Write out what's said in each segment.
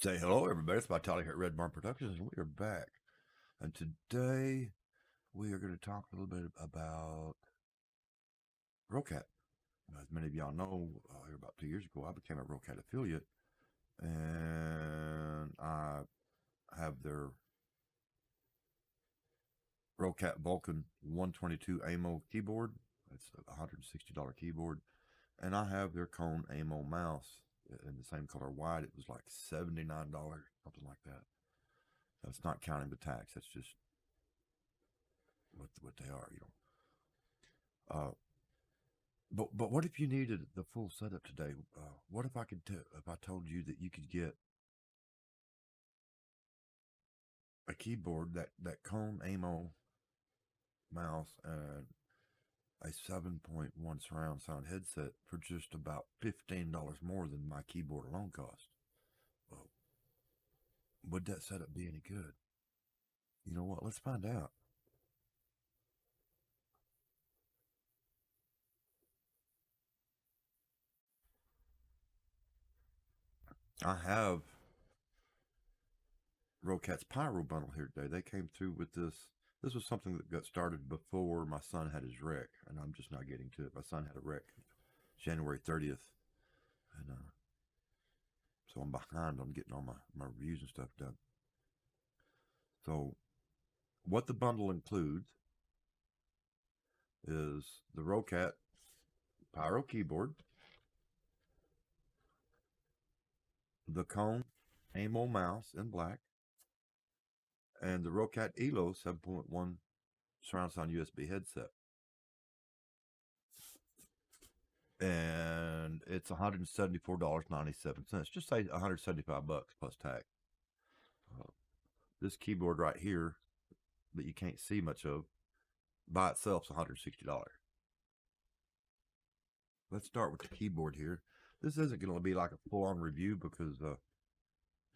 Say hello, everybody. It's my Tyler here at Red Barn Productions, and we are back. And today we are going to talk a little bit about Roccat. As many of y'all know, about 2 years ago, I became a Roccat affiliate, and I have their Roccat Vulcan 122 AMO keyboard. It's a $160 keyboard, and I have their Cone AMO mouse in the same color white. It was like $79, something like that. That's not counting the tax. That's just what they are, But what if you needed the full setup today? What if if I told you that you could get a keyboard, that Cone AMO mouse, and a 7.1 surround sound headset for just about $15 more than my keyboard alone cost? Well, would that setup be any good? You know what? Let's find out. I have Roccat's Pyro Bundle here today. They came through with this. This was something that got started before my son had his wreck, and I'm just not getting to it. My son had a wreck January 30th, and so I'm behind on getting all my reviews and stuff done. So what the bundle includes is the Roccat Pyro keyboard, the Cone AMO mouse in black, and the Roccat ELO 7.1 surround sound USB headset. And it's $174.97. Just say $175 plus tax. This keyboard right here that you can't see much of by itself is $160. Let's start with the keyboard here. This isn't going to be like a full-on review because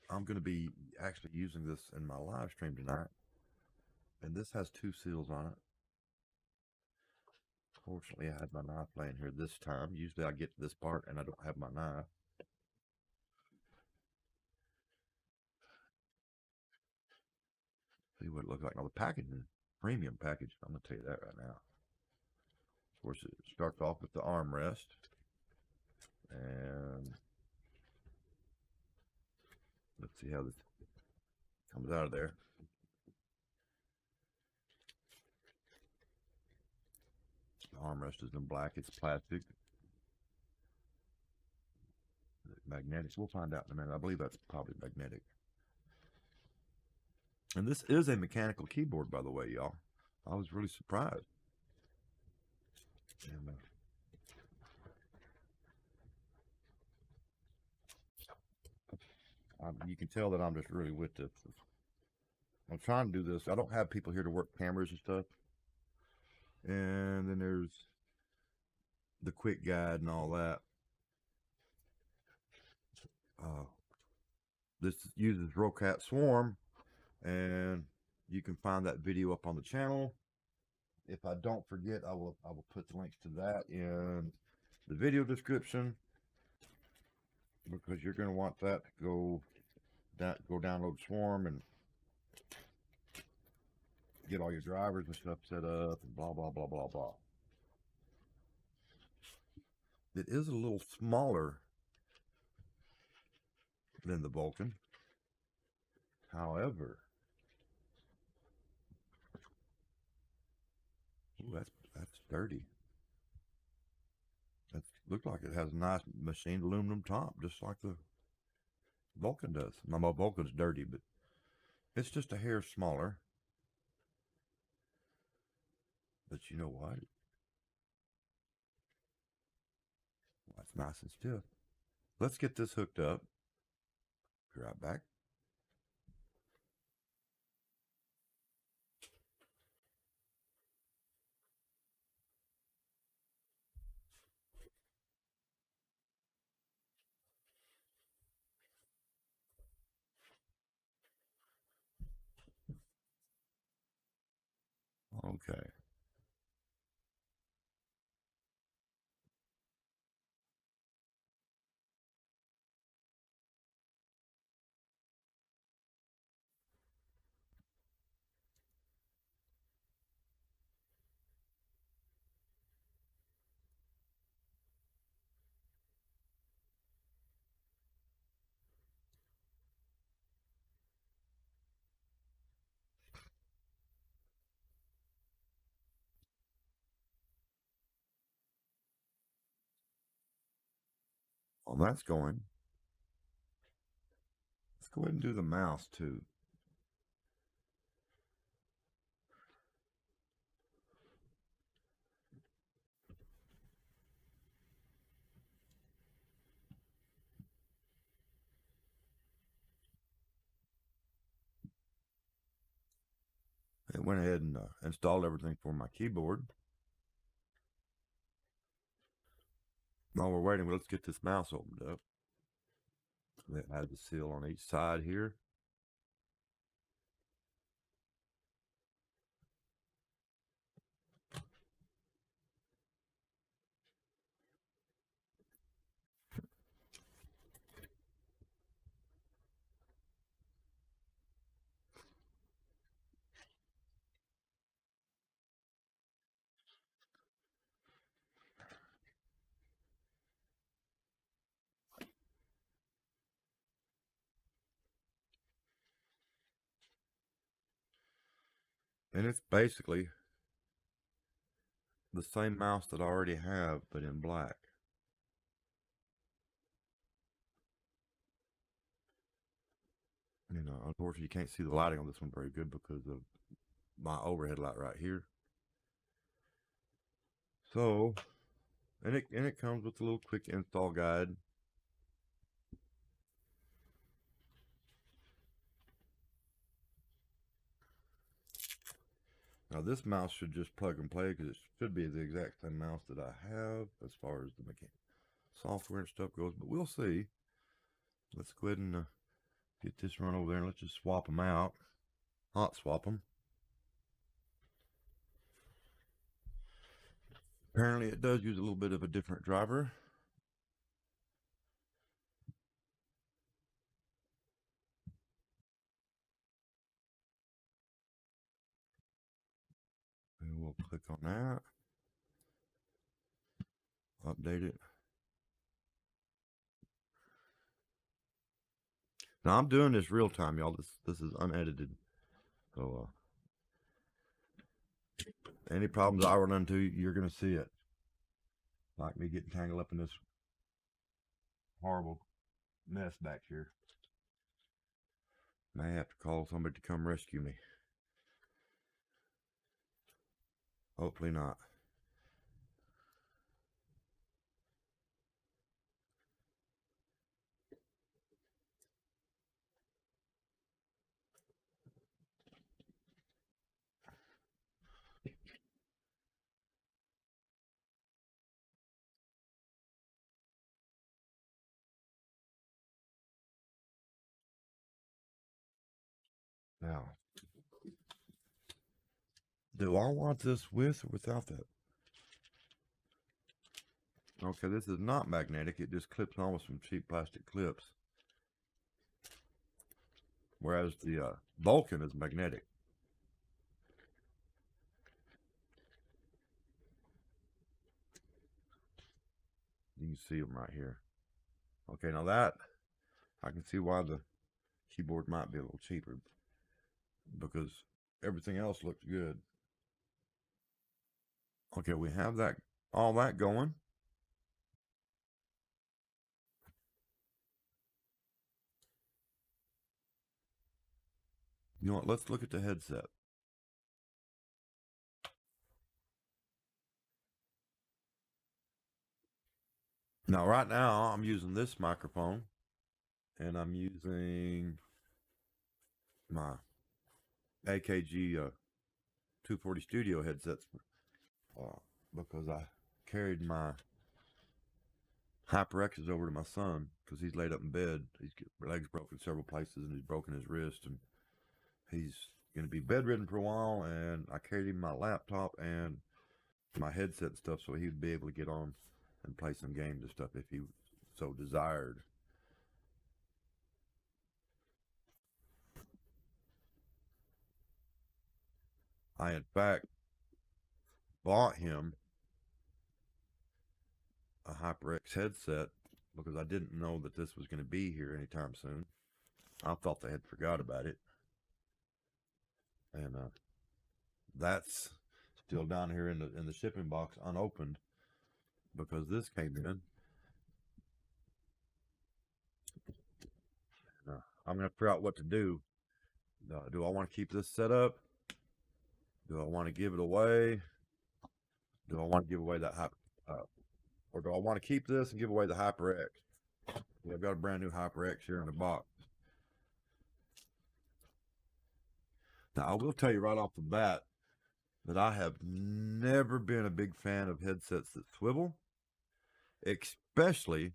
I'm going to be actually using this in my live stream tonight. And this has 2 seals on it. Fortunately, I had my knife laying here this time. Usually I get to this part and I don't have my knife. See what it looks like. Now the packaging, premium package. I'm going to tell you that right now. Of course, it starts off with the armrest. And let's see how this comes out of there. The armrest is in black. It's plastic. Magnetic. We'll find out in a minute. I believe that's probably magnetic. And this is a mechanical keyboard, by the way, y'all. I was really surprised. And, you can tell that I'm just really with this. I'm trying to do this. I don't have people here to work cameras and stuff. And then there's the quick guide and all that. This uses Roccat Swarm, and you can find that video up on the channel. If I don't forget, I will put the links to that in the video description, because you're going to want that to go download Swarm and get all your drivers and stuff set up and blah blah blah blah blah. It is a little smaller than the Vulcan. However, ooh, that's dirty. That looks like it has a nice machined aluminum top, just like the Vulcan does. Now, my Vulcan's dirty, but it's just a hair smaller. But you know what? That's nice and stiff. Let's get this hooked up. Be right back. Okay. Well, that's going. Let's go ahead and do the mouse too. I went ahead and installed everything for my keyboard. While we're waiting, let's get this mouse opened up. It has the seal on each side here. And it's basically the same mouse that I already have, but in black. You know, unfortunately, you can't see the lighting on this one very good because of my overhead light right here. So, and it comes with a little quick install guide. Now this mouse should just plug and play because it should be the exact same mouse that I have as far as the software and stuff goes, but we'll see. Let's go ahead and get this run over there and let's just swap them out. Hot swap them. Apparently it does use a little bit of a different driver. And we'll click on that. Update it. Now I'm doing this real time, y'all. This is unedited. So any problems I run into, you're gonna see it. Like me getting tangled up in this horrible mess back here. May have to call somebody to come rescue me. Hopefully not. Now, do I want this with or without that? Okay, this is not magnetic. It just clips on with some cheap plastic clips. Whereas the Vulcan is magnetic. You can see them right here. Okay, now that, I can see why the keyboard might be a little cheaper. Because everything else looks good. Okay, we have that, all that going. You know what, let's look at the headset. Now, right now, I'm using this microphone, and I'm using my AKG 240 Studio headsets because I carried my HyperX's over to my son because he's laid up in bed. His legs broken several places, and he's broken his wrist, and he's going to be bedridden for a while. And I carried him my laptop and my headset and stuff so he'd be able to get on and play some games and stuff if he so desired. I, in fact, bought him a HyperX headset because I didn't know that this was going to be here anytime soon. I thought they had forgot about it. And that's still down here in the shipping box unopened because this came in I'm going to figure out what to do. Do I want to keep this set up? Do I want to give it away? Do I want to give away that or do I want to keep this and give away the HyperX? Yeah, I've got a brand new HyperX here in the box. Now, I will tell you right off the bat that I have never been a big fan of headsets that swivel, especially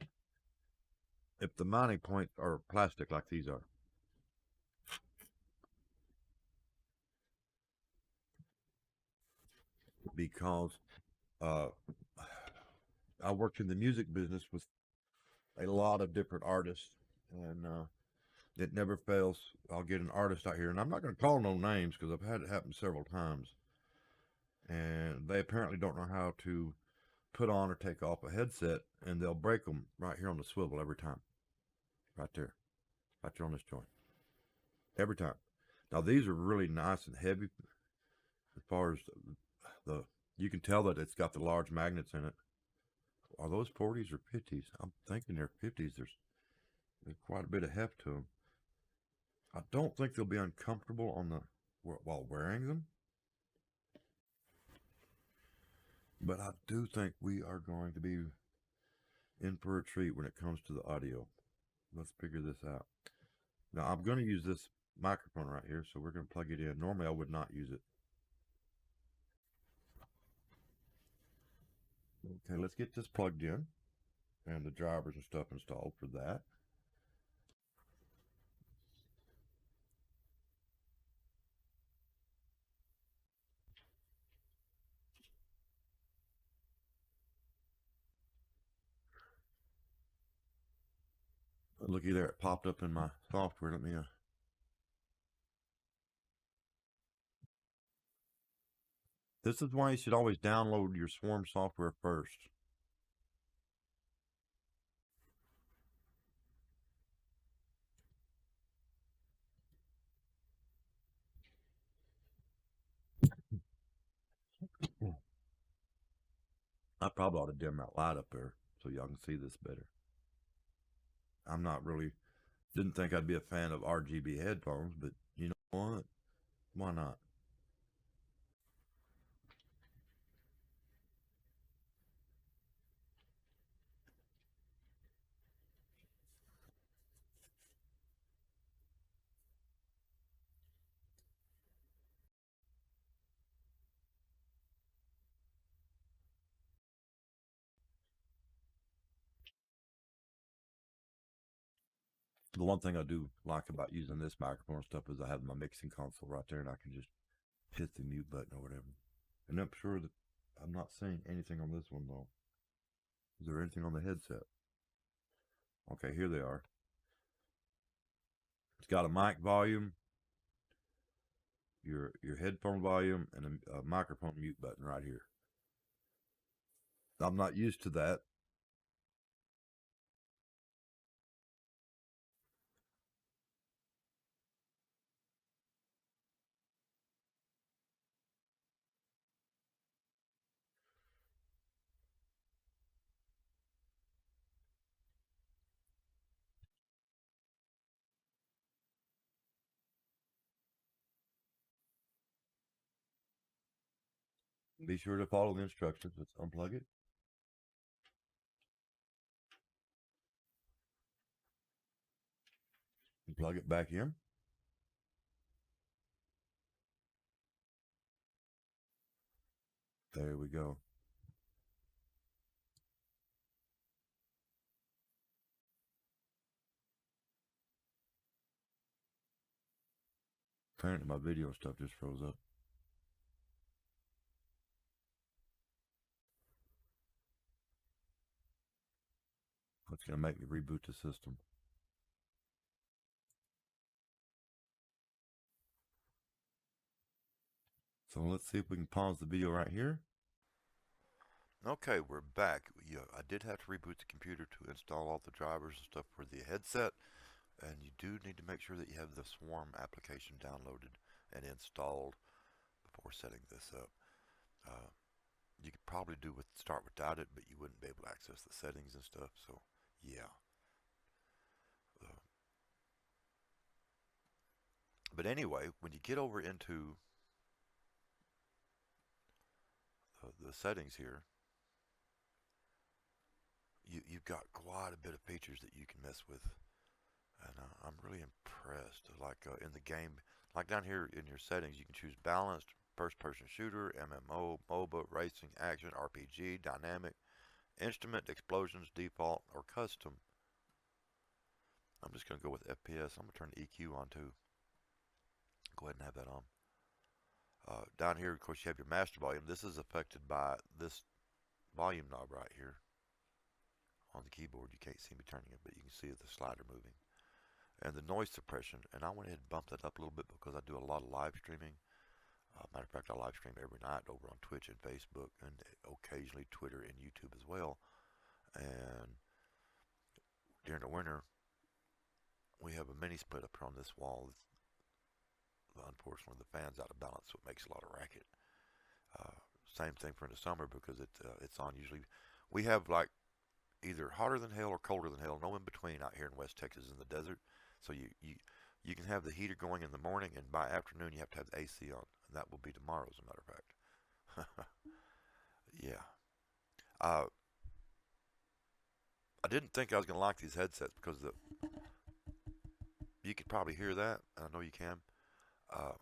if the mounting points are plastic like these are. Because I worked in the music business with a lot of different artists, and it never fails. I'll get an artist out here, and I'm not going to call no names because I've had it happen several times, and they apparently don't know how to put on or take off a headset, and they'll break them right here on the swivel every time. Right there on this joint. Every time. Now these are really nice and heavy as far as the you can tell that it's got the large magnets in it. Are those 40s or 50s? I'm thinking they're 50s. There's quite a bit of heft to them. I don't think they'll be uncomfortable on the while wearing them, but I do think we are going to be in for a treat when it comes to the audio. Let's figure this out. Now I'm going to use this microphone right here, so we're going to plug it in. Normally I would not use it. Okay, let's get this plugged in and the drivers and stuff installed for that. Looky there, it popped up in my software. Let me This is why you should always download your Swarm software first. I probably ought to dim that light up there so y'all can see this better. I'm not really, didn't think I'd be a fan of RGB headphones, but you know what? Why not? The one thing I do like about using this microphone and stuff is I have my mixing console right there and I can just hit the mute button or whatever. And I'm sure that I'm not saying anything on this one though. Is there anything on the headset? Okay, here they are. It's got a mic volume, your headphone volume, and a microphone mute button right here. I'm not used to that. Be sure to follow the instructions. Let's unplug it. And plug it back in. There we go. Apparently my video stuff just froze up. That's going to make me reboot the system. So let's see if we can pause the video right here. Okay, we're back. I did have to reboot the computer to install all the drivers and stuff for the headset. And you do need to make sure that you have the Swarm application downloaded and installed before setting this up. You could probably start without it, but you wouldn't be able to access the settings and stuff. So, yeah. But anyway, when you get over into the settings here, you've got quite a bit of features that you can mess with, and I'm really impressed. Like in the game, like down here in your settings, you can choose balanced, first-person shooter, MMO, MOBA, racing, action, RPG, dynamic, instrument, explosions, default, or custom. I'm just going to go with FPS. I'm going to turn the EQ on too. Go ahead and have that on. Down here, of course, you have your master volume. This is affected by this volume knob right here on the keyboard. You can't see me turning it, but you can see the slider moving. And the noise suppression, and I went ahead and bumped that up a little bit because I do a lot of live streaming. Matter of fact, I live stream every night over on Twitch and Facebook, and occasionally Twitter and YouTube as well. And during the winter, we have a mini split up here on this wall. Unfortunately, the fan's out of balance, so it makes a lot of racket. Same thing for in the summer because it's on usually. We have like either hotter than hell or colder than hell, no in between out here in West Texas in the desert. So you can have the heater going in the morning, and by afternoon you have to have the AC on, and that will be tomorrow, as a matter of fact. Yeah. Uh, I didn't think I was gonna like these headsets because you could probably hear that. I know you can. Uh,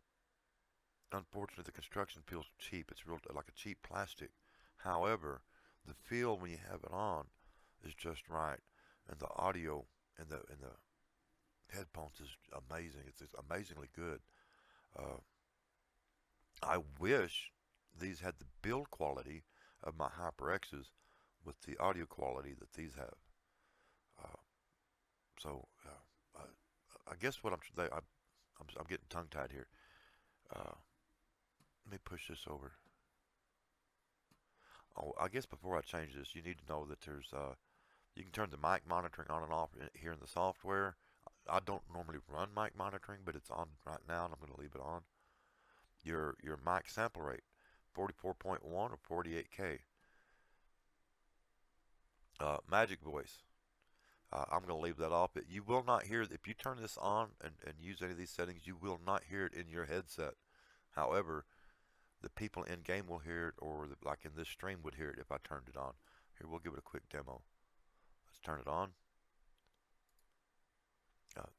Unfortunately, the construction feels cheap. It's real like a cheap plastic. However, the feel when you have it on is just right, and the audio and the headphones is amazing. It's amazingly good. Uh, I wish these had the build quality of my HyperXs with the audio quality that these have. Uh, I guess what I'm getting tongue tied here. Uh, Let me push this over. Oh, I guess before I change this, you need to know that you can turn the mic monitoring on and off here in the software. I don't normally run mic monitoring, but it's on right now, and I'm going to leave it on. Your mic sample rate, 44.1 or 48K. Magic voice. I'm going to leave that off. You will not hear it. If you turn this on and use any of these settings, you will not hear it in your headset. However, the people in game will hear it, or like in this stream would hear it if I turned it on. Here, we'll give it a quick demo. Let's turn it on.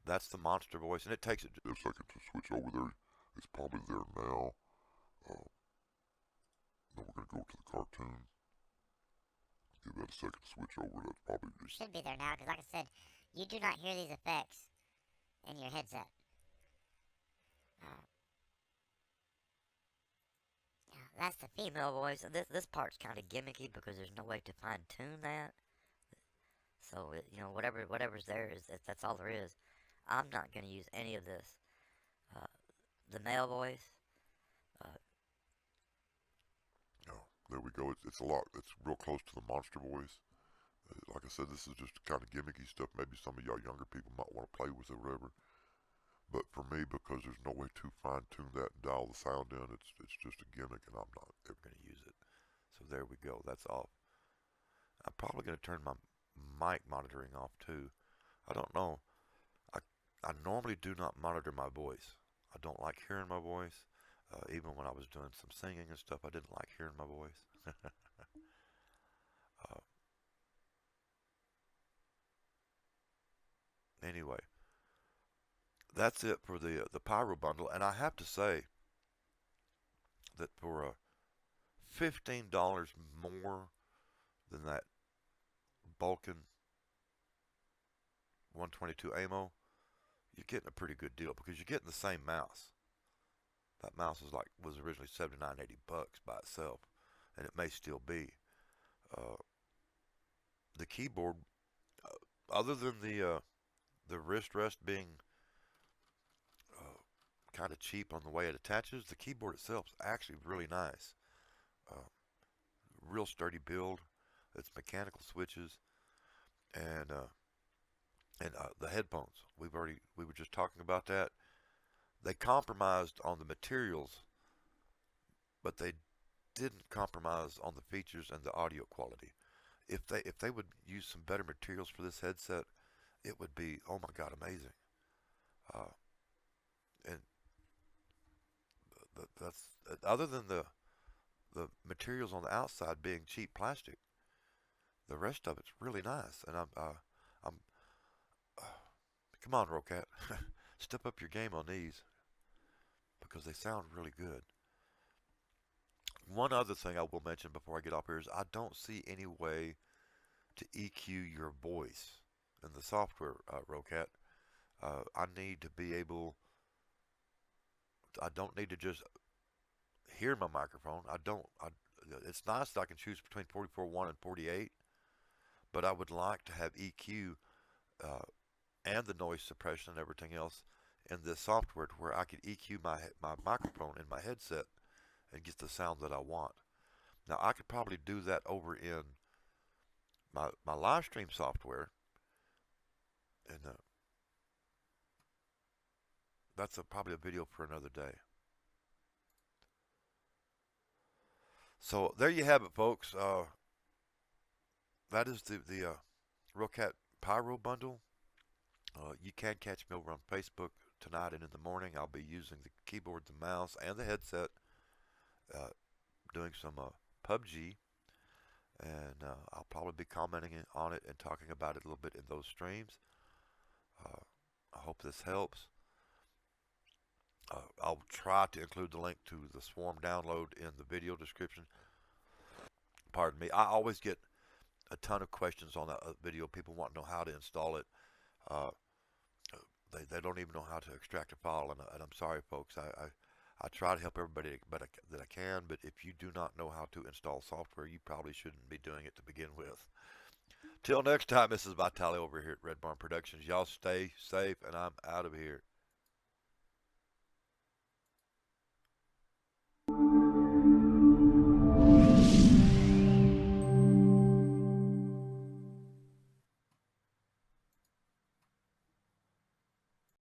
That's the monster voice, and it takes it a second to switch over there. It's probably there now. Uh, then we're going to go to the cartoon. Give that a second to switch over. That's probably Should be there now, because like I said, you do not hear these effects in your headset. Uh, that's the female voice. This part's kind of gimmicky because there's no way to fine tune that. So whatever's there is that's all there is. I'm not gonna use any of this. Uh, the male voice. Uh, oh, there we go. It's a lot. It's real close to the monster voice. Like I said, this is just kind of gimmicky stuff. Maybe some of y'all younger people might want to play with it or whatever. But for me, because there's no way to fine tune that and dial the sound in, it's just a gimmick, and I'm not ever going to use it. So there we go. That's off. I'm probably going to turn my mic monitoring off too. I don't know. I I normally do not monitor my voice. I don't like hearing my voice. Even when I was doing some singing and stuff, I didn't like hearing my voice. uh, anyway, that's it for the Pyro Bundle, and I have to say that for $15 more than that Vulcan 122 ammo, you're getting a pretty good deal because you're getting the same mouse. That mouse was originally 79, 80 bucks by itself, and it may still be. Uh, the keyboard, other than the wrist rest being kind of cheap on the way it attaches, the keyboard itself is actually really nice. Uh, Real sturdy build. It's mechanical switches and the headphones. We were just talking about that. They compromised on the materials, but they didn't compromise on the features and the audio quality. If they would use some better materials for this headset, it would be, oh my god, amazing. Uh, and that's other than the materials on the outside being cheap plastic, the rest of it's really nice. And I'm come on, Roccat, step up your game on these because they sound really good. One other thing I will mention before I get off here is I don't see any way to EQ your voice in the software, Roccat. I need to be able. I don't need to just hear my microphone. I don't. It's nice that I can choose between 44.1 and 48, but I would like to have EQ uh, and the noise suppression and everything else in this software to where I could EQ my microphone in my headset and get the sound that I want. Now I could probably do that over in my live stream software, and that's probably a video for another day. So there you have it, folks. That is the Roccat Pyro Bundle. You can catch me over on Facebook tonight and in the morning. I'll be using the keyboard, the mouse, and the headset, doing some PUBG, and I'll probably be commenting on it and talking about it a little bit in those streams. I hope this helps. I'll try to include the link to the Swarm download in the video description. Pardon me. I always get a ton of questions on that video. People want to know how to install it. They don't even know how to extract a file, and I'm sorry, folks. I try to help everybody that I can, but if you do not know how to install software, you probably shouldn't be doing it to begin with. Till next time, this is Vitali over here at Red Barn Productions. Y'all stay safe, and I'm out of here.